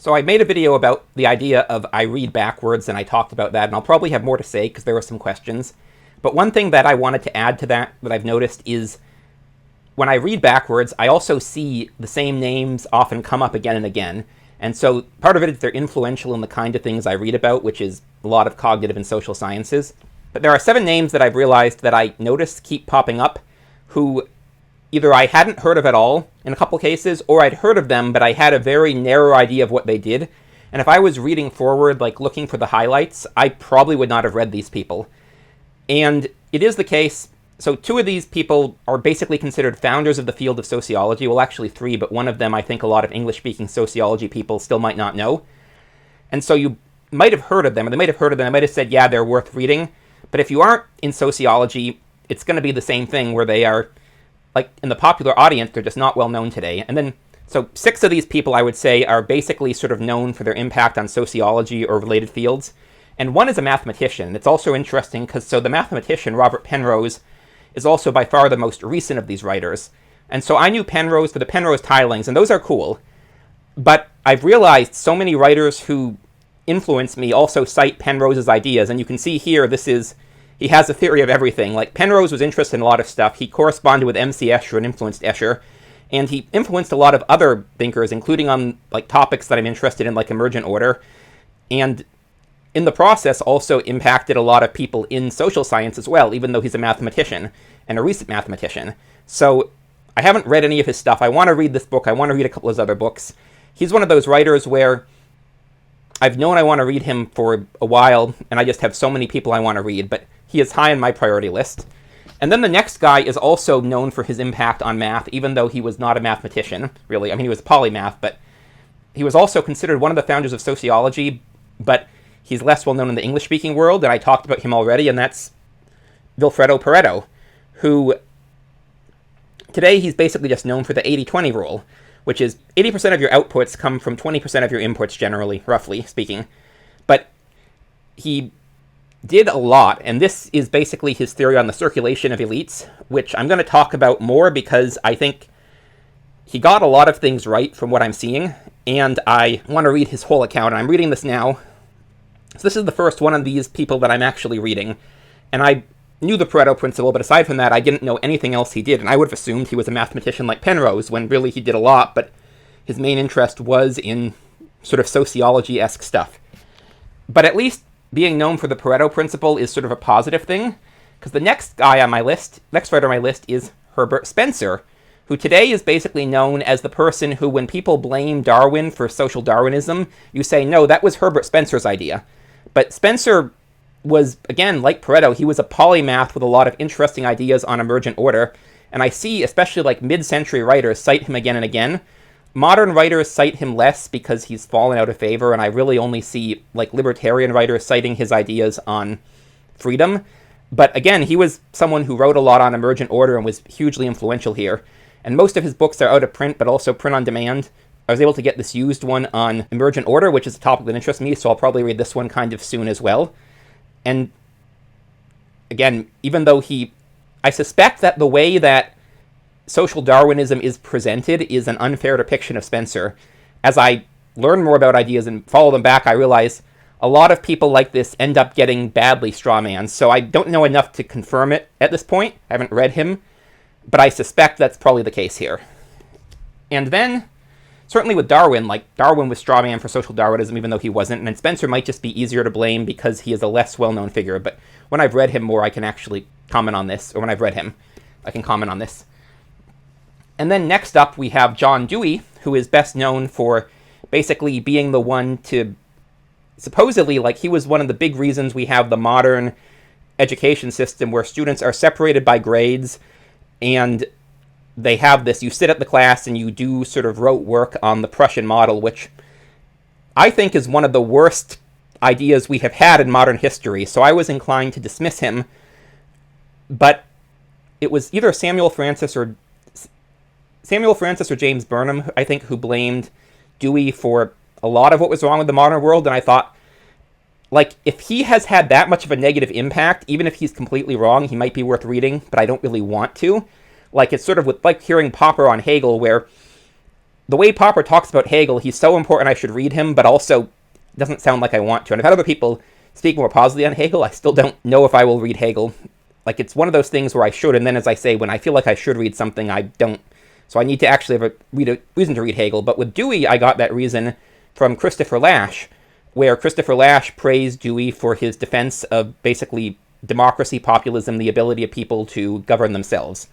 So I made a video about the idea of I read backwards, and I talked about that, and I'll probably have more to say because there were some questions. But one thing that I wanted to add to that I've noticed is when I read backwards, I also see the same names often come up again and again. And so part of it is they're influential in the kind of things I read about, which is a lot of cognitive and social sciences. But there are 7 names that I've realized that I noticed keep popping up who either I hadn't heard of at all in a couple cases, or I'd heard of them, but I had a very narrow idea of what they did. And if I was reading forward, like looking for the highlights, I probably would not have read these people. And it is the case, so 2 of these people are basically considered founders of the field of sociology. Well, actually 3, but one of them I think a lot of English-speaking sociology people still might not know. And so you might have heard of them, or they might have heard of them, they might have said, yeah, they're worth reading. But if you aren't in sociology, it's going to be the same thing where they are, like, in the popular audience, they're just not well known today. And then, so 6 of these people, I would say, are basically sort of known for their impact on sociology or related fields. And one is a mathematician. It's also interesting because, so the mathematician, Robert Penrose, is also by far the most recent of these writers. And so I knew Penrose for the Penrose tilings, and those are cool. But I've realized so many writers who influence me also cite Penrose's ideas. And you can see here, he has a theory of everything. Like, Penrose was interested in a lot of stuff. He corresponded with M.C. Escher and influenced Escher. And he influenced a lot of other thinkers, including on, like, topics that I'm interested in, like emergent order. And in the process, also impacted a lot of people in social science as well, even though he's a mathematician, and a recent mathematician. So I haven't read any of his stuff. I want to read this book. I want to read a couple of his other books. He's one of those writers where I've known I want to read him for a while, and I just have so many people I want to read, but he is high on my priority list. And then the next guy is also known for his impact on math, even though he was not a mathematician, really. I mean, he was a polymath, but he was also considered one of the founders of sociology, but he's less well known in the English-speaking world, and I talked about him already, and that's Vilfredo Pareto, who today he's basically just known for the 80-20 rule, which is 80% of your outputs come from 20% of your inputs generally, roughly speaking. But he did a lot, and this is basically his theory on the circulation of elites, which I'm going to talk about more because I think he got a lot of things right from what I'm seeing, and I want to read his whole account, and I'm reading this now. So this is the first one of these people that I'm actually reading, and I knew the Pareto principle, but aside from that, I didn't know anything else he did, and I would have assumed he was a mathematician like Penrose, when really he did a lot, but his main interest was in sort of sociology-esque stuff. But at least being known for the Pareto principle is sort of a positive thing, because the next guy on my list, next writer on my list, is Herbert Spencer, who today is basically known as the person who, when people blame Darwin for social Darwinism, you say, no, that was Herbert Spencer's idea. But Spencer was, again, like Pareto, he was a polymath with a lot of interesting ideas on emergent order, and I see, especially like mid-century writers, cite him again and again. Modern writers cite him less because he's fallen out of favor, and I really only see like libertarian writers citing his ideas on freedom. But again, he was someone who wrote a lot on emergent order and was hugely influential here. And most of his books are out of print, but also print on demand. I was able to get this used one on emergent order, which is a topic that interests me, so I'll probably read this one kind of soon as well. And again, even though I suspect that the way that social Darwinism is presented is an unfair depiction of Spencer. As I learn more about ideas and follow them back, I realize a lot of people like this end up getting badly strawmans, so I don't know enough to confirm it at this point. I haven't read him, but I suspect that's probably the case here. And then, certainly with Darwin, like, Darwin was strawman for social Darwinism, even though he wasn't, and Spencer might just be easier to blame because he is a less well-known figure, but when I've read him more, I can actually comment on this, or when I've read him, I can comment on this. And then next up, we have John Dewey, who is best known for basically being the one to, supposedly, like, he was one of the big reasons we have the modern education system where students are separated by grades, and they have this, you sit at the class and you do sort of rote work on the Prussian model, which I think is one of the worst ideas we have had in modern history, so I was inclined to dismiss him. But it was either Samuel Francis or James Burnham, I think, who blamed Dewey for a lot of what was wrong with the modern world, and I thought, like, if he has had that much of a negative impact, even if he's completely wrong, he might be worth reading, but I don't really want to. Like, it's sort of with, like, hearing Popper on Hegel, where the way Popper talks about Hegel, he's so important I should read him, but also doesn't sound like I want to. And I've had other people speak more positively on Hegel. I still don't know if I will read Hegel. Like, it's one of those things where I should, and then, as I say, when I feel like I should read something, I don't. So I need to actually have a reason to read Hegel. But with Dewey, I got that reason from Christopher Lasch, where Christopher Lasch praised Dewey for his defense of basically democracy, populism, the ability of people to govern themselves.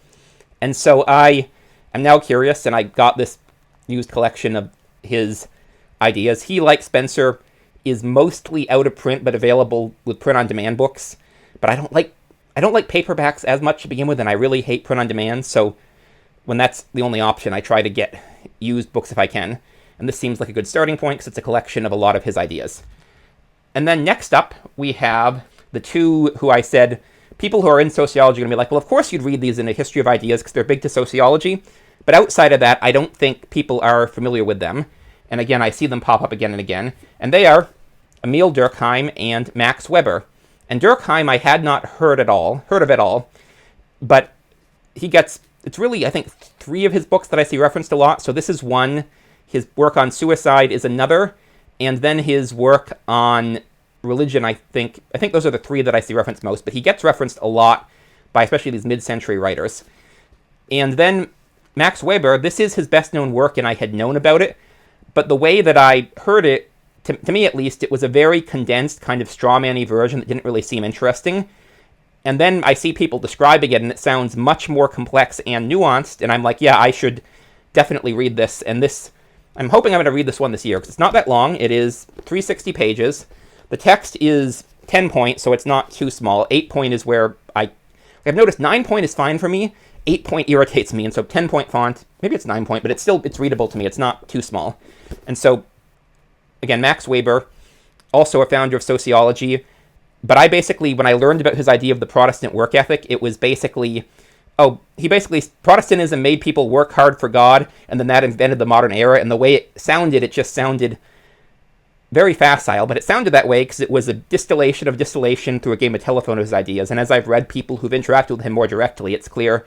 And so I am now curious, and I got this used collection of his ideas. He, like Spencer, is mostly out of print but available with print-on-demand books. But I don't like paperbacks as much to begin with, and I really hate print-on-demand, so when that's the only option, I try to get used books if I can. And this seems like a good starting point because it's a collection of a lot of his ideas. And then next up, we have the two who I said, people who are in sociology are going to be like, well, of course you'd read these in a history of ideas because they're big to sociology. But outside of that, I don't think people are familiar with them. And again, I see them pop up again and again. And they are Emile Durkheim and Max Weber. And Durkheim I had not heard of at all. But it's really, I think, 3 of his books that I see referenced a lot. So this is one. His work on suicide is another. And then his work on religion, I think those are the 3 that I see referenced most. But he gets referenced a lot by especially these mid-century writers. And then Max Weber, this is his best-known work, and I had known about it. But the way that I heard it, to me at least, it was a very condensed kind of straw-man-y version that didn't really seem interesting. And then I see people describing it, and it sounds much more complex and nuanced, and I'm like, yeah, I should definitely read this. And this, I'm hoping I'm going to read this one this year, because it's not that long. It is 360 pages. The text is 10 point, so it's not too small. 8 point is where I've noticed 9 point is fine for me. 8 point irritates me, and so 10 point font, maybe it's 9 point, but it's readable to me. It's not too small. And so, again, Max Weber, also a founder of sociology, but I basically, when I learned about his idea of the Protestant work ethic, it was basically, Protestantism made people work hard for God, and then that invented the modern era, and the way it just sounded very facile, but it sounded that way because it was a distillation of distillation through a game of telephone of his ideas, and as I've read people who've interacted with him more directly, it's clear,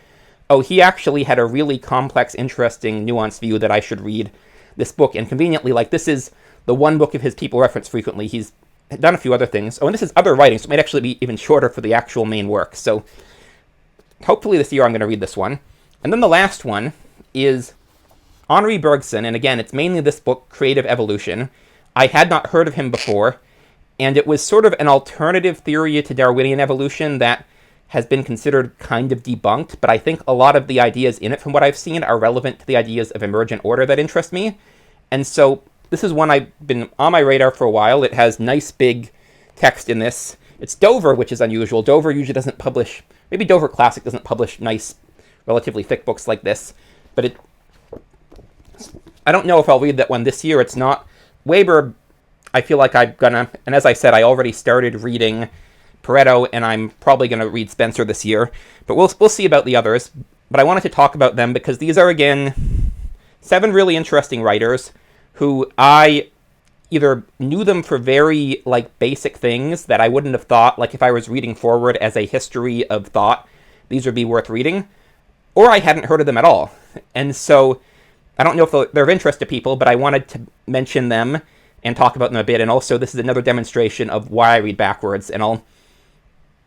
he actually had a really complex, interesting, nuanced view that I should read this book, and conveniently, like, this is the one book of his people reference frequently. He's done a few other things. Oh, and this is other writing, so it might actually be even shorter for the actual main work. So hopefully this year I'm going to read this one. And then the last one is Henri Bergson, and again, it's mainly this book, Creative Evolution. I had not heard of him before, and it was sort of an alternative theory to Darwinian evolution that has been considered kind of debunked, but I think a lot of the ideas in it, from what I've seen, are relevant to the ideas of emergent order that interest me. And so this is one I've been on my radar for a while. It has nice big text in this. It's Dover, which is unusual. Dover usually doesn't publish, maybe Dover Classic doesn't publish nice, relatively thick books like this, but I don't know if I'll read that one this year. It's not. Weber, I feel like I'm gonna, and as I said, I already started reading Pareto, and I'm probably going to read Spencer this year, but we'll see about the others. But I wanted to talk about them because these are, again, 7 really interesting writers who I either knew them for very, like, basic things that I wouldn't have thought, like if I was reading forward as a history of thought, these would be worth reading, or I hadn't heard of them at all. And so I don't know if they're of interest to people, but I wanted to mention them and talk about them a bit. And also, this is another demonstration of why I read backwards, and I'll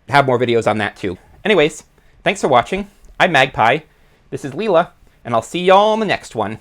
have more videos on that too. Anyways, thanks for watching. I'm Magpie. This is Leela, and I'll see y'all in the next one.